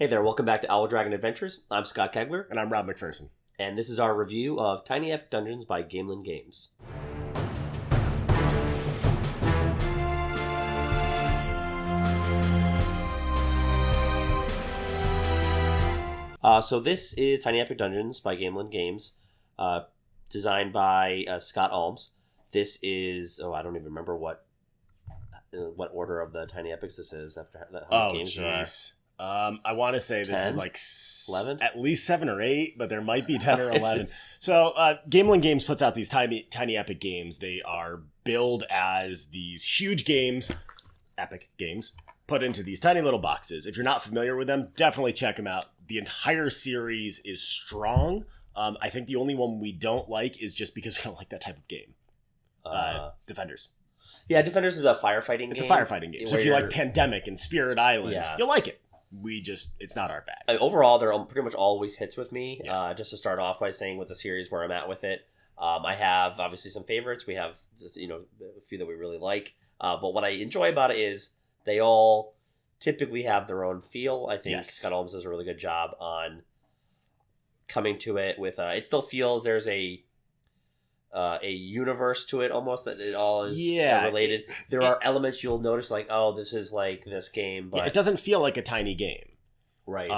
Hey there, welcome back to OwlDragon Adventures. I'm Scott Kegler, And I'm Rob McPherson. and this is our review of Tiny Epic Dungeons by Gamelyn Games. So this is Tiny Epic Dungeons by Gamelyn Games, designed by Scott Almes. This is, I don't even remember what order of the Tiny Epics this is after how many games there are. I want to say 10? this is like 11? At least 7 or 8, but there might be 10 or 11. So Gamelyn Games puts out these tiny epic games. They are billed as these huge games, epic games, put into these tiny little boxes. If you're not familiar with them, definitely check them out. The entire series is strong. I think the only one we don't like is just because we don't like that type of game. Defenders. Yeah, Defenders is a firefighting game. It's a firefighting game. So if you like Pandemic and Spirit Island, you'll like it. It's not our bag. Overall, they're pretty much always hits with me. Yeah. Just to start off by saying with the series where I'm at with it, I have obviously some favorites. We have a few that we really like. But what I enjoy about it is they all typically have their own feel. I think Scott Almes does a really good job on coming to it with. It still feels there's a universe to it almost, that it all is related. There are elements you'll notice like, oh, this is like this game, but it doesn't feel like a tiny game. Right.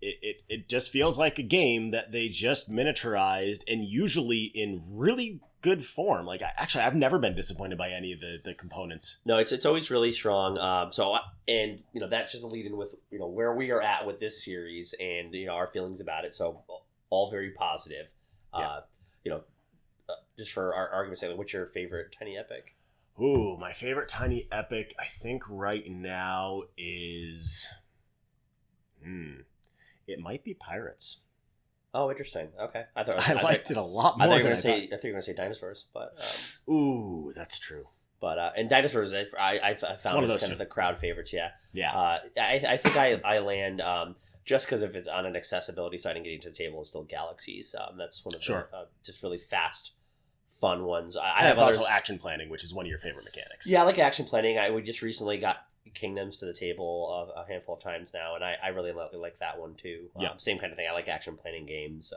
It just feels like a game that they just miniaturized, and usually in really good form. Like, actually, I've never been disappointed by any of the components. No, it's always really strong. And that's just a lead in with where we are at with this series and our feelings about it. So all very positive. Just for our argument's sake, what's your favorite Tiny Epic? Ooh, my favorite Tiny Epic, I think right now is... it might be Pirates. Oh, interesting. Okay. I liked it a lot more I thought you than were going to say Dinosaurs, but... Ooh, that's true. But and Dinosaurs, I found it's kind of the crowd favorites, yeah. Yeah. I think I land... just because if it's on an accessibility side and getting to the table is still Galaxies. That's one of the just really fast, fun ones. I have also action planning, which is one of your favorite mechanics. Yeah, I like action planning. We just recently got Kingdoms to the table a handful of times now, and I really like that one too. Same kind of thing. I like action planning games.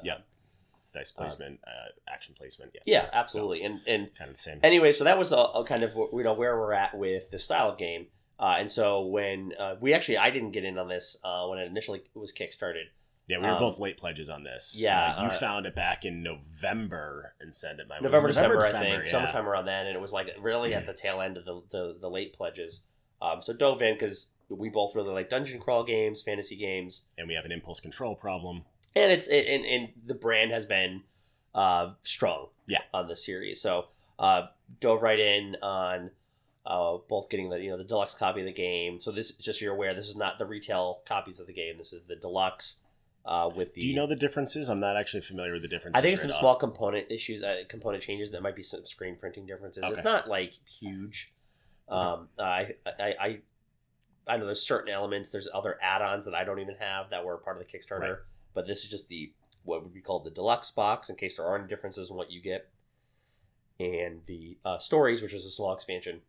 Dice placement, action placement. Yeah, absolutely. So, and kind of the same. Anyway, so that was a kind of where we're at with the style of game. And so when I didn't get in on this when it initially was kickstarted. Yeah, we were both late pledges on this. Yeah. You found it back in November and sent it my December, I think. Yeah. Sometime around then. And it was like really at the tail end of the late pledges. So dove in because we both really like dungeon crawl games, fantasy games. And we have an impulse control problem. And and the brand has been strong on the series. So dove right in on... both getting the deluxe copy of the game. So this, just so you're aware, this is not the retail copies of the game. This is the deluxe with the... Do you know the differences? I'm not actually familiar with the differences. I think it's some small component issues, component changes. That might be some screen printing differences. Okay. It's not like huge. Okay. I know there's certain elements. There's other add-ons that I don't even have that were part of the Kickstarter. Right. But this is just what would be called the deluxe box in case there are any differences in what you get. And the stories, which is a small expansion.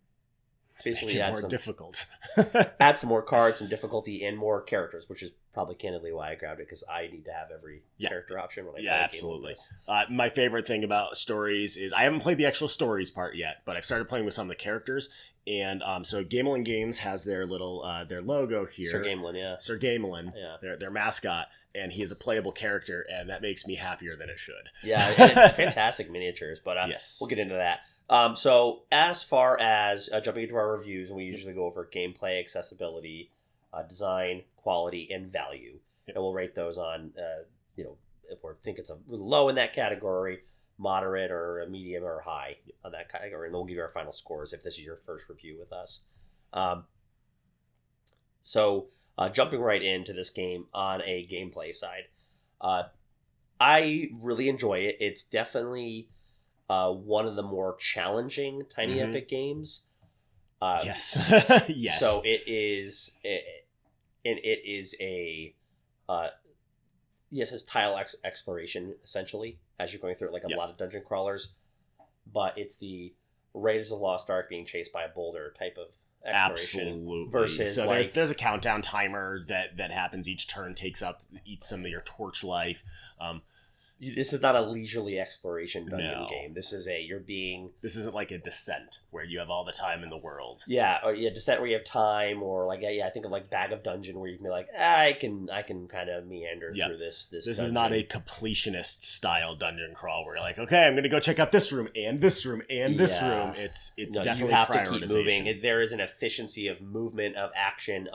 Basically add add some more cards and difficulty and more characters, which is probably candidly why I grabbed it, because I need to have every character option when I play a game absolutely. My favorite thing about stories is I haven't played the actual stories part yet, but I've started playing with some of the characters. And so Gamelyn Games has their little their logo here. Sir Gamelyn, Sir Gamelyn, their mascot, and he is a playable character, and that makes me happier than it should. Yeah, fantastic miniatures, but we'll get into that. So as far as jumping into our reviews, and we usually go over gameplay, accessibility, design, quality, and value. And we'll rate those on, if we think it's a really low in that category, moderate or a medium or high on that category. And we'll give you our final scores if this is your first review with us. So jumping right into this game on a gameplay side, I really enjoy it. It's definitely... one of the more challenging Tiny Epic games. Yes. Yes. So it is it's tile exploration, essentially, as you're going through it, like a lot of dungeon crawlers. But it's the Raiders of the Lost Ark being chased by a boulder type of exploration. Absolutely. Versus so like, there's a countdown timer that happens each turn, eats some of your torch life. This is not a leisurely exploration dungeon No. game. This is This isn't like a Descent where you have all the time in the world. or Descent where you have time, or like I think of like Bag of Dungeon where you can be like, I can kind of meander through this. This is not a completionist style dungeon crawl where you're like, okay, I'm going to go check out this room and this room and this room. It's definitely you have prioritization. to keep moving. There is an efficiency of movement, of action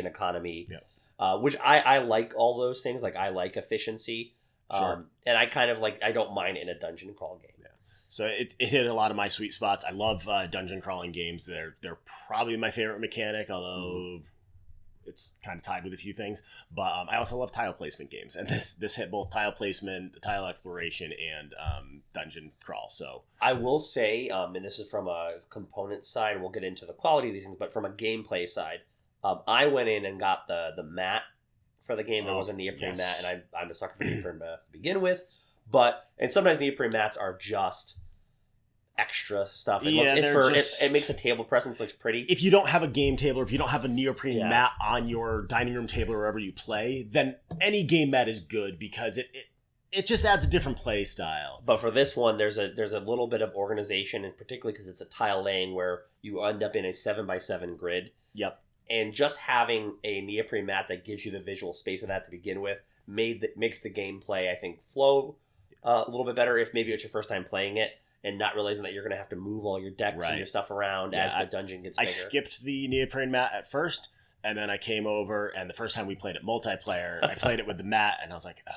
economy, which I like all those things. Like I like efficiency. Sure. And I kind of I don't mind in a dungeon crawl game. Yeah. So it hit a lot of my sweet spots. I love dungeon crawling games. They're probably my favorite mechanic, although it's kind of tied with a few things. But I also love tile placement games, and this hit both tile placement, tile exploration, and dungeon crawl. So I will say, and this is from a component side, we'll get into the quality of these things, but from a gameplay side, I went in and got the mat for the game. There was a neoprene mat, and I'm a sucker for neoprene mats to begin with. And sometimes neoprene mats are just extra stuff. It makes a table presence looks pretty. If you don't have a game table, or if you don't have a neoprene mat on your dining room table or wherever you play, then any game mat is good because it just adds a different play style. But for this one, there's a little bit of organization, and particularly because it's a tile laying where you end up in a 7x7 grid. Yep. And just having a neoprene mat that gives you the visual space of that to begin with makes the gameplay, I think, flow a little bit better if maybe it's your first time playing it and not realizing that you're going to have to move all your decks and your stuff around as the dungeon gets bigger. I skipped the neoprene mat at first, and then I came over, and the first time we played it multiplayer, I played it with the mat, and I was like, ugh.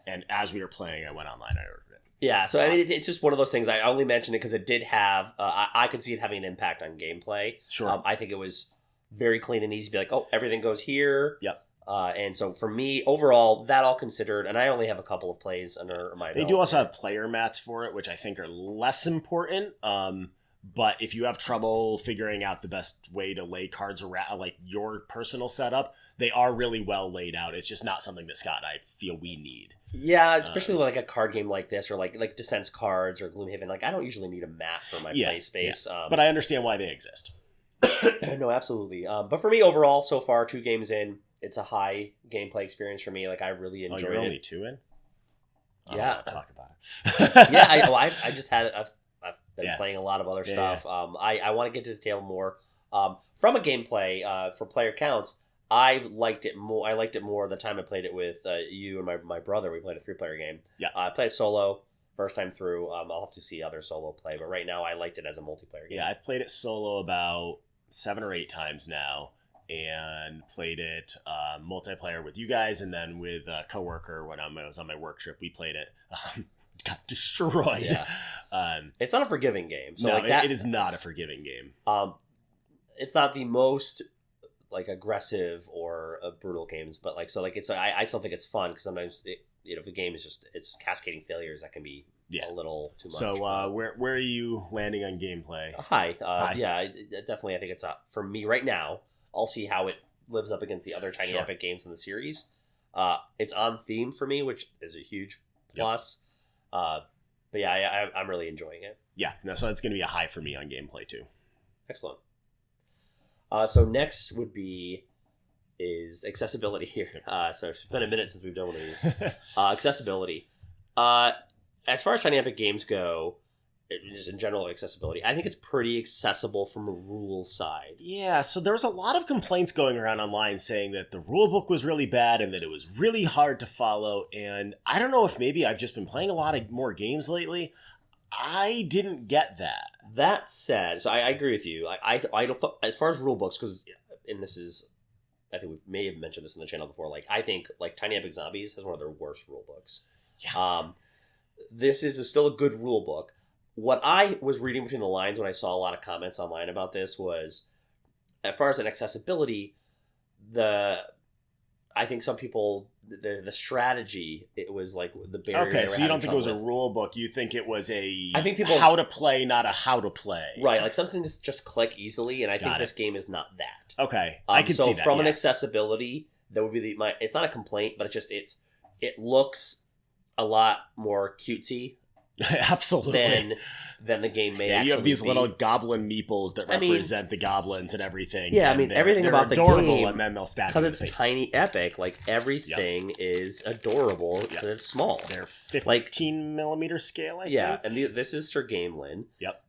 And as we were playing, I went online and I ordered it. Yeah, so I mean, it's just one of those things. I only mentioned it because it did have, I could see it having an impact on gameplay. Sure. I think it was very clean and easy to be like, oh, everything goes here. Yep. And so for me, overall, that all considered, and I only have a couple of plays under my belt. They do also have player mats for it, which I think are less important. But if you have trouble figuring out the best way to lay cards around, like your personal setup, they are really well laid out. It's just not something that Scott and I feel we need. Yeah, especially with like a card game like this, or like Descent's cards or Gloomhaven. Like I don't usually need a mat for my play space. Yeah. But I understand why they exist. No, absolutely. But for me, overall, so far, 2 games in, it's a high gameplay experience for me. Like I really enjoyed it. You're only 2 in? I don't want to talk about it. Yeah, I just had I've been playing a lot of other stuff. Yeah. I want to get to the table more. From a gameplay for player counts, I liked it more. I liked it more the time I played it with you and my brother. We played a 3-player game. Yeah, I played it solo first time through. I'll have to see other solo play, but right now I liked it as a multiplayer game. Yeah, I've played it solo about 7 or 8 times now, and played it multiplayer with you guys, and then with a coworker when I was on my work trip. We played it. Got destroyed. Yeah. It's not a forgiving game. So no, like that, it is not a forgiving game. It's not the most like aggressive or brutal games, but like so like it's I still think it's fun because sometimes the game is just it's cascading failures that can be a little too much. So where are you landing on gameplay? High. Yeah, definitely. I think it's for me right now. I'll see how it lives up against the other Tiny Epic games in the series. It's on theme for me, which is a huge plus. But yeah, I'm really enjoying it. Yeah, no, so it's going to be a high for me on gameplay too. Excellent. So next is accessibility here. So it's been a minute since we've done one of these. Accessibility. As far as Tiny Epic games go, just in general accessibility, I think it's pretty accessible from a rules side. Yeah, so there was a lot of complaints going around online saying that the rule book was really bad and that it was really hard to follow. And I don't know if maybe I've just been playing a lot of more games lately. I didn't get that. That said, so I agree with you. I don't, as far as rule books, because, and this is, I think we may have mentioned this in the channel before, like, I think, like, Tiny Epic Zombies has one of their worst rule books. Yeah. This is still a good rule book. What I was reading between the lines when I saw a lot of comments online about this was, as far as an accessibility, I think some people, the strategy, it was like the barrier. Okay, so you don't think it was a rule book. You think it was I think people how to play, not a how to play. Right, like something that's just click easily, and I think this game is not that. Okay, I can see that. So from an accessibility, that would be it's not a complaint, but it looks a lot more cutesy Absolutely. then the game may actually you have these be... little goblin meeples that represent the goblins and everything. Yeah, and everything they're about the adorable, game, and then they'll stab you because in the it's face. tiny epic. Like everything is adorable because it's small. They're 15 millimeter scale, I think. Yeah, and this is Sir Gamelyn. Yep.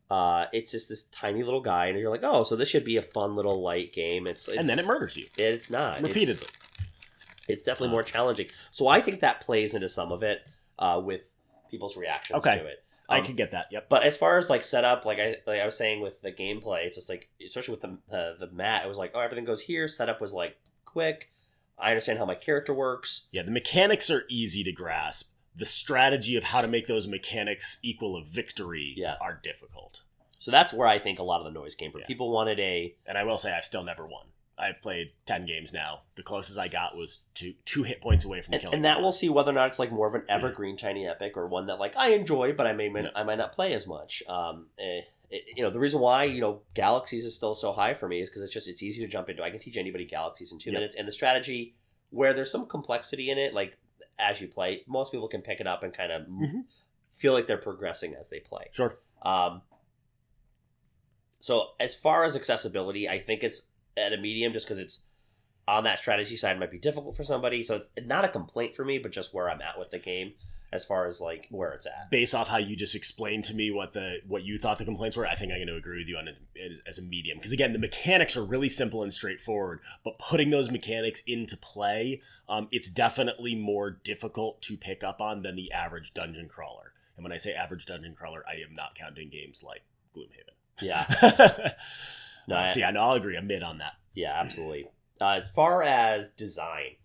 It's just this tiny little guy, and you're like, oh, so this should be a fun little light game. It's and then it murders you. It's not repeatedly. It's definitely more challenging. So I think that plays into some of it with people's reactions to it. I could get that. Yep. But as far as like setup, like I was saying with the gameplay, it's just like, especially with the mat, it was like, oh, everything goes here. Setup was like quick. I understand how my character works. Yeah, the mechanics are easy to grasp. The strategy of how to make those mechanics equal a victory are difficult. So that's where I think a lot of the noise came from. People wanted and I will say I've still never won. I've played 10 games now. The closest I got was two hit points away from killing. And that we'll see whether or not it's like more of an evergreen tiny epic or one that like I enjoy, but I might not play as much. The reason why Galaxies is still so high for me is because it's easy to jump into. I can teach anybody Galaxies in 2 minutes, and the strategy where there's some complexity in it, like as you play, most people can pick it up and kind of feel like they're progressing as they play. Sure. So as far as accessibility, I think it's at a medium just because it's on that strategy side might be difficult for somebody. So it's not a complaint for me, but just where I'm at with the game as far as like where it's at. Based off how you just explained to me what you thought the complaints were, I think I'm going to agree with you on it as a medium. Because again, the mechanics are really simple and straightforward, but putting those mechanics into play, it's definitely more difficult to pick up on than the average dungeon crawler. And when I say average dungeon crawler, I am not counting games like Gloomhaven. Yeah. I'll agree. I'm mid on that. Yeah, absolutely. As far as design,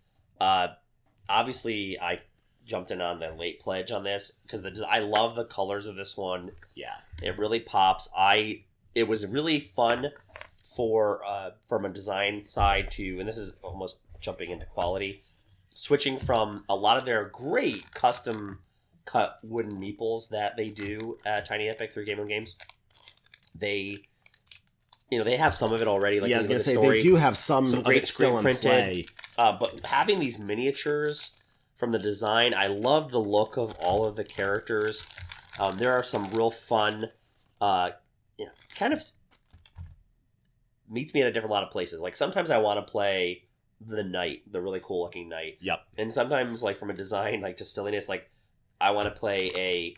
obviously I jumped in on the late pledge on this because I love the colors of this one. Yeah, it really pops. It was really fun from a design side and this is almost jumping into quality, switching from a lot of their great custom cut wooden meeples that they do at Tiny Epic through Gamelyn Games. They have some of it already. Like I was going to say, they do have some great still in play. But having these miniatures from the design, I love the look of all of the characters. There are some real fun, kind of meets me at a lot of places. Like sometimes I want to play the knight, the really cool looking knight. Yep. And sometimes like from a design, like just silliness, like I want to play a,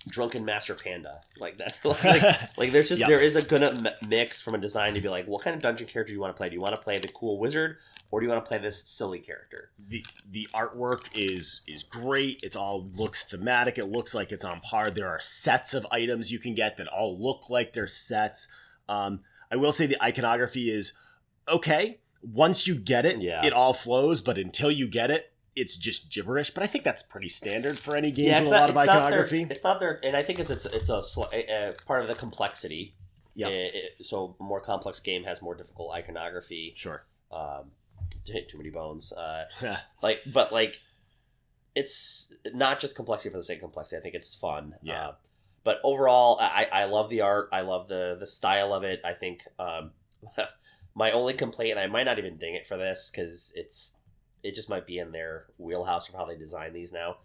drunken master panda. Like that's like there's just there is a good mix from a design to be like, what kind of dungeon character do you want to play? Do you want to play the cool wizard or do you want to play this silly character? The artwork is great. It all looks thematic. It looks like it's on par. There are sets of items you can get that all look like they're sets. I will say the iconography is okay. Once you get it, it all flows, but until you get it, it's just gibberish, but I think that's pretty standard for any games with a lot of iconography. It's not there, and I think it's a part of the complexity. Yeah. So a more complex game has more difficult iconography. Sure. Too many bones. But it's not just complexity for the sake of complexity. I think it's fun. Yeah. But overall, I love the art. I love the style of it. I think my only complaint, and I might not even ding it for this because it just might be in their wheelhouse of how they design these now.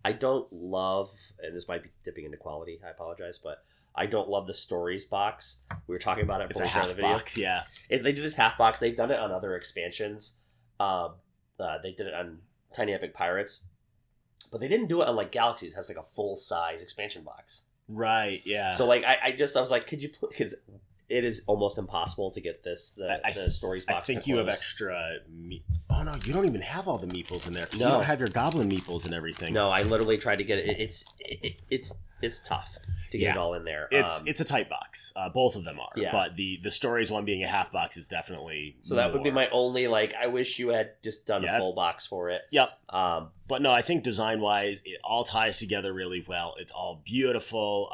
I don't love, and this might be dipping into quality, I apologize, but I don't love the stories box. We were talking about it before we started the video. Box, yeah. If they do this half box, they've done it on other expansions. They did it on Tiny Epic Pirates, but they didn't do it on like Galaxies. It has like a full size expansion box. Right, yeah. So like I was like, could you because it is almost impossible to get the stories box. I think you have extra. Oh no, you don't even have all the meeples in there. No. You don't have your goblin meeples and everything. No, I literally tried to get it. It's tough to get it all in there. It's a tight box. Both of them are. Yeah. But the stories one being a half box is definitely so that would be my only like. I wish you had just done a full box for it. Yep. But no, I think design wise, it all ties together really well. It's all beautiful.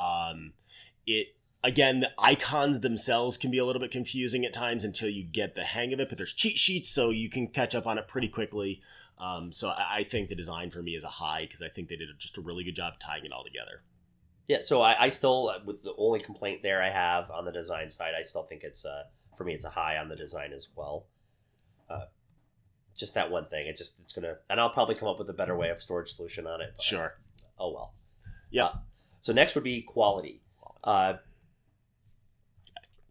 Again, the icons themselves can be a little bit confusing at times until you get the hang of it, but there's cheat sheets, so you can catch up on it pretty quickly. So I think the design for me is a high because I think they did just a really good job tying it all together. Yeah, so I still, with the only complaint there I have on the design side, I still think it's, for me, it's a high on the design as well. Just that one thing. It's going to, and I'll probably come up with a better way of storage solution on it. Sure. Oh well. Yeah. So next would be quality. I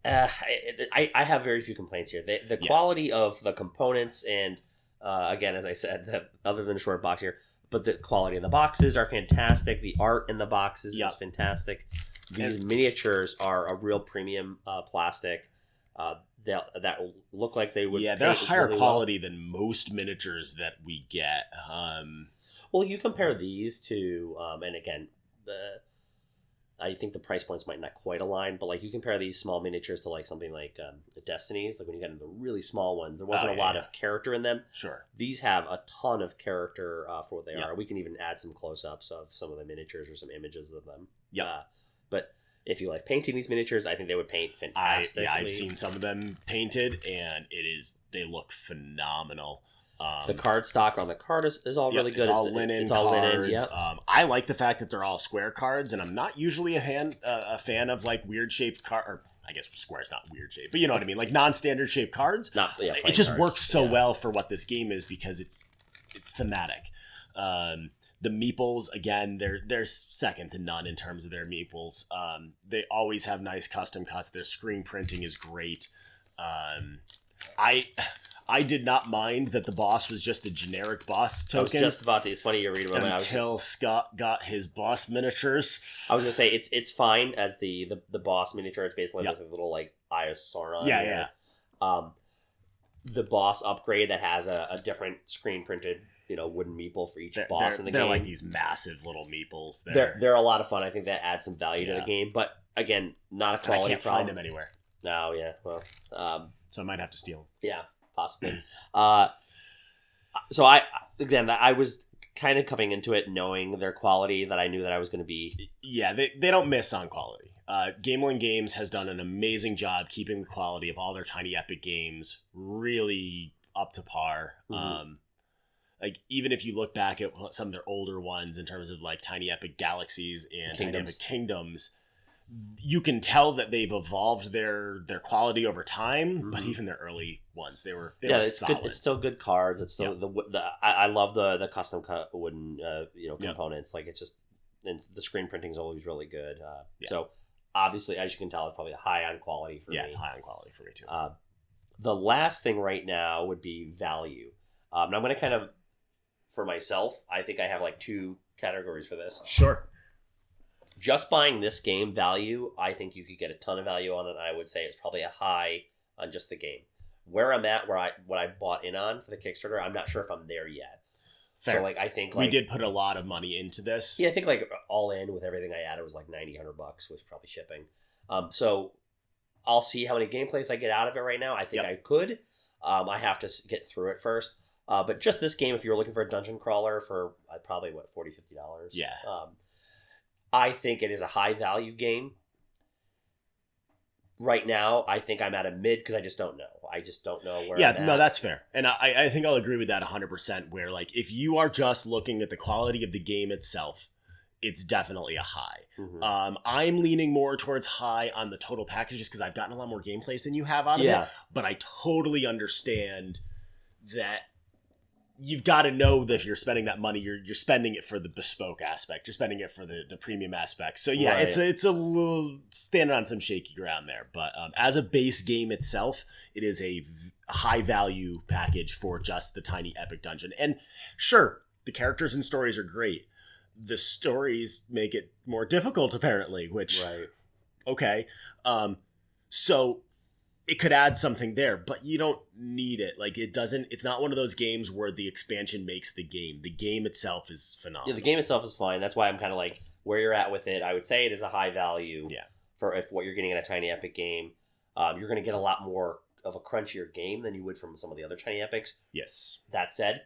have very few complaints here. The quality of the components and, again, as I said, other than a short box here, but the quality of the boxes are fantastic. The art in the boxes is fantastic. These miniatures are a real premium plastic. That look like they would. Yeah, they're higher quality than most miniatures that we get. Well, you compare these to, and again, I think the price points might not quite align, but like you compare these small miniatures to like something like the Destinies, like when you get into the really small ones, there wasn't a lot of character in them. Sure. These have a ton of character for what they are. We can even add some close-ups of some of the miniatures or some images of them. Yeah. But if you like painting these miniatures, I think they would paint fantastically. I've seen some of them painted, and they look phenomenal. The card stock on the card is all really good. It's all linen. It's all cards. Linen. Yep. I like the fact that they're all square cards, and I'm not usually a fan of like weird shaped card. Or I guess square is not weird shape, but you know what I mean, like non-standard shaped cards. It just works so well for what this game is because it's thematic. The meeples, again, they're second to none in terms of their meeples. They always have nice custom cuts. Their screen printing is great. I did not mind that the boss was just a generic boss token. I was just about to. It's funny you're reading about it. Until Scott got his boss miniatures. I was gonna say it's fine as the boss miniature. It's basically just a little like Eye of Sauron. Yeah. The boss upgrade that has a different screen printed wooden meeple for each boss in the game. They're like these massive little meeples. They're a lot of fun. I think that adds some value to the game. But again, not a quality problem. I can't find them anywhere. No, yeah. Well, so I might have to steal them. Yeah. Possibly. So I was kind of coming into it knowing their quality that I knew that I was going to be. Yeah, they don't miss on quality. Gamelyn Games has done an amazing job keeping the quality of all their Tiny Epic games really up to par. Mm-hmm. Like even if you look back at some of their older ones in terms of like Tiny Epic Galaxies and Tiny Epic Kingdoms, you can tell that they've evolved their quality over time, but even their early ones, they were it's solid. Good. It's still good cards. It's still I love the custom cut wooden components. Like it's just, and the screen printing is always really good. So obviously, as you can tell, it's probably high on quality for me. Yeah, it's high on quality for me too. The last thing right now would be value. And I'm going to kind of, for myself, I think I have like two categories for this. Sure. Just buying this game value, I think you could get a ton of value on it. I would say it's probably a high on just the game. Where I'm at, what I bought in on for the Kickstarter, I'm not sure if I'm there yet. Fair. So I think we did put a lot of money into this. Yeah, I think all in with everything I added was like $90-$100, was probably shipping. So I'll see how many gameplays I get out of it right now. I think I could. I have to get through it first. But just this game, if you're looking for a dungeon crawler for probably $40-$50. Yeah. I think it is a high value game. Right now, I think I'm at a mid because I just don't know. I just don't know where I'm at. No, that's fair. And I think I'll agree with that 100%, where like if you are just looking at the quality of the game itself, it's definitely a high. Mm-hmm. I'm leaning more towards high on the total package just because I've gotten a lot more gameplays than you have out of it. But I totally understand that you've got to know that if you're spending that money, you're spending it for the bespoke aspect. You're spending it for the premium aspect. So yeah, right. It's a little standing on some shaky ground there. But as a base game itself, it is a high value package for just the Tiny Epic Dungeon. And sure, the characters and stories are great. The stories make it more difficult, apparently, which, okay. So it could add something there, but you don't need it. Like it's not one of those games where the expansion makes the game. The game itself is phenomenal. Yeah, the game itself is fine. That's why I'm kind of like where you're at with it. I would say it is a high value for if what you're getting in a Tiny Epic game. You're going to get a lot more of a crunchier game than you would from some of the other Tiny Epics. Yes. That said,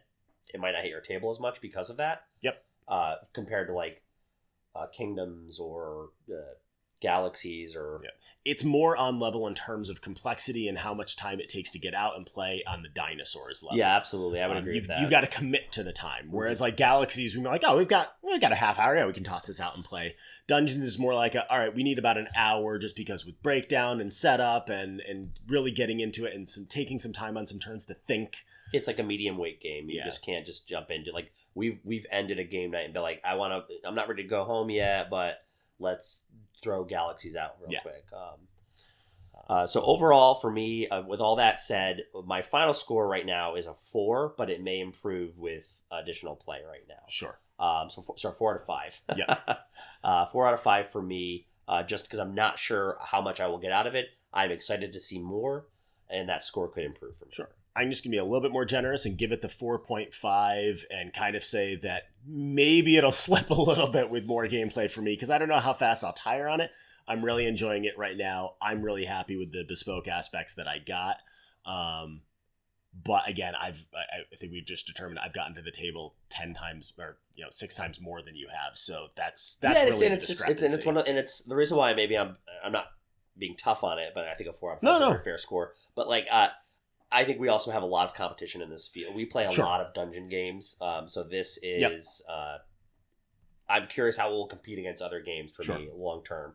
it might not hit your table as much because of that. Yep. Compared to like Kingdoms or Galaxies or... Yeah. It's more on level in terms of complexity and how much time it takes to get out and play on the dinosaurs level. Yeah, absolutely. I would agree with that. You've got to commit to the time. Whereas like Galaxies, we're like, oh, we've got a half hour. Yeah, we can toss this out and play. Dungeons is more like, all right, we need about an hour just because with breakdown and setup and really getting into it and taking some time on some turns to think It's like a medium weight game. You just can't just jump into like we've ended a game night and be like, I'm not ready to go home yet, but let's throw Galaxies out real quick. So overall, for me, with all that said, my final score right now is a 4, but it may improve with additional play right now. Sure. So 4 out of 5. Yeah. 4 out of 5 for me, just because I'm not sure how much I will get out of it. I'm excited to see more, and that score could improve for me. Sure. I'm just going to be a little bit more generous and give it the 4.5 and kind of say that maybe it'll slip a little bit with more gameplay for me because I don't know how fast I'll tire on it. I'm really enjoying it right now. I'm really happy with the bespoke aspects that I got. But again, I think we've just determined I've gotten to the table 10 times or 6 times more than you have. So that's really the discrepancy. It's the reason why maybe I'm not being tough on it, but I think a 4 out of 5 is a very fair score. But like I think we also have a lot of competition in this field. We play a lot of dungeon games, so this is. I'm curious how we'll compete against other games for me long term.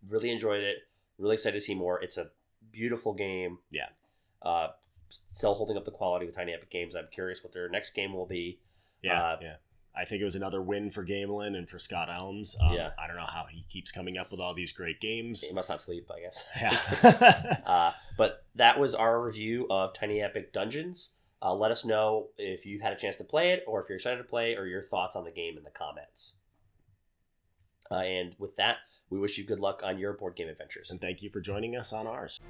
Really enjoyed it. Really excited to see more. It's a beautiful game. Yeah. Still holding up the quality with Tiny Epic Games. I'm curious what their next game will be. Yeah. I think it was another win for Gamelyn and for Scott Almes. I don't know how he keeps coming up with all these great games. He must not sleep, I guess. Yeah. But that was our review of Tiny Epic Dungeons. Let us know if you've had a chance to play it or if you're excited to play or your thoughts on the game in the comments. And with that, we wish you good luck on your board game adventures. And thank you for joining us on ours.